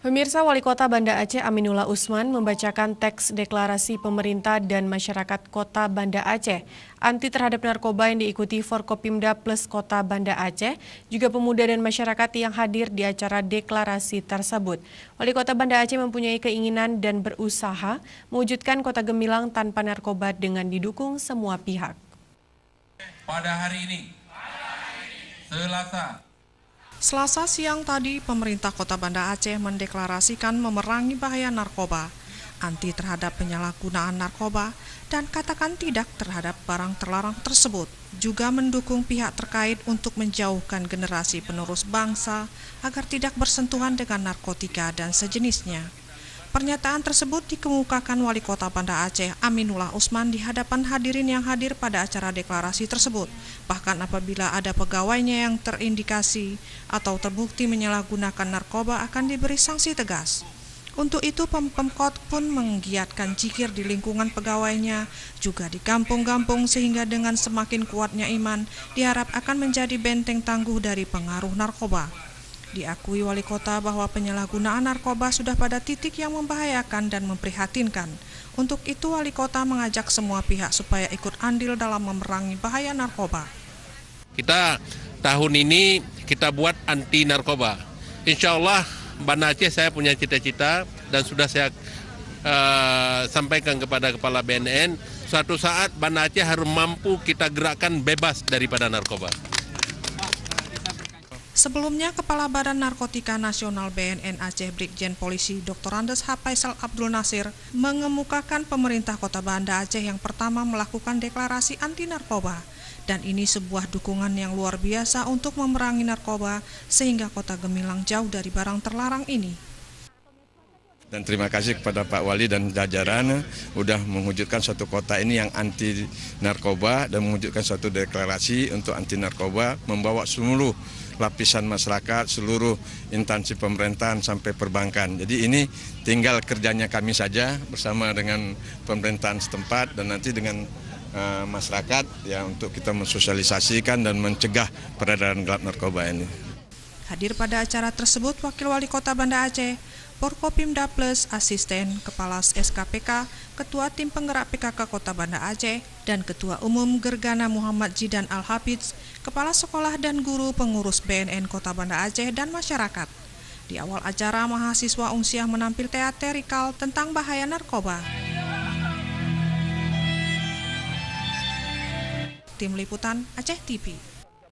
Pemirsa, Wali Kota Banda Aceh Aminullah Usman membacakan teks deklarasi pemerintah dan masyarakat Kota Banda Aceh anti terhadap narkoba yang diikuti Forkopimda plus Kota Banda Aceh, juga pemuda dan masyarakat yang hadir di acara deklarasi tersebut. Wali Kota Banda Aceh mempunyai keinginan dan berusaha mewujudkan Kota Gemilang tanpa narkoba dengan didukung semua pihak. Pada hari ini, Selasa siang tadi, pemerintah Kota Banda Aceh mendeklarasikan memerangi bahaya narkoba, anti terhadap penyalahgunaan narkoba, dan katakan tidak terhadap barang terlarang tersebut. Juga mendukung pihak terkait untuk menjauhkan generasi penerus bangsa agar tidak bersentuhan dengan narkotika dan sejenisnya. Pernyataan tersebut dikemukakan Wali Kota Banda Aceh Aminullah Usman di hadapan hadirin yang hadir pada acara deklarasi tersebut. Bahkan apabila ada pegawainya yang terindikasi atau terbukti menyalahgunakan narkoba akan diberi sanksi tegas. Untuk itu Pemkot pun menggiatkan zikir di lingkungan pegawainya, juga di kampung-kampung sehingga dengan semakin kuatnya iman diharap akan menjadi benteng tangguh dari pengaruh narkoba. Diakui Wali Kota bahwa penyalahgunaan narkoba sudah pada titik yang membahayakan dan memprihatinkan. Untuk itu Wali Kota mengajak semua pihak supaya ikut andil dalam memerangi bahaya narkoba. Kita tahun ini kita buat anti narkoba. Insya Allah Banda Aceh saya punya cita-cita dan sudah saya sampaikan kepada Kepala BNN. Suatu saat Banda Aceh harus mampu kita gerakkan bebas daripada narkoba. Sebelumnya, Kepala Badan Narkotika Nasional BNN Aceh Brigjen Polisi Dr. Andes H. Faisal Abdul Nasir mengemukakan pemerintah Kota Banda Aceh yang pertama melakukan deklarasi anti narkoba. Dan ini sebuah dukungan yang luar biasa untuk memerangi narkoba sehingga Kota Gemilang jauh dari barang terlarang ini. Dan terima kasih kepada Pak Wali dan jajaran sudah mewujudkan suatu kota ini yang anti narkoba dan mewujudkan suatu deklarasi untuk anti narkoba, membawa seluruh lapisan masyarakat, seluruh instansi pemerintahan sampai perbankan. Jadi ini tinggal kerjanya kami saja bersama dengan pemerintahan setempat dan nanti dengan masyarakat ya untuk kita mensosialisasikan dan mencegah peredaran gelap narkoba ini. Hadir pada acara tersebut Wakil Wali Kota Banda Aceh, Forkopimda Plus, Asisten Kepala SKPK, Ketua Tim Penggerak PKK Kota Banda Aceh, dan Ketua Umum Gergana Muhammad Jidan Al-Hafidz, Kepala Sekolah dan Guru Pengurus BNN Kota Banda Aceh dan masyarakat. Di awal acara, mahasiswa Unsiah menampil teatrikal tentang bahaya narkoba. Tim Liputan Aceh TV.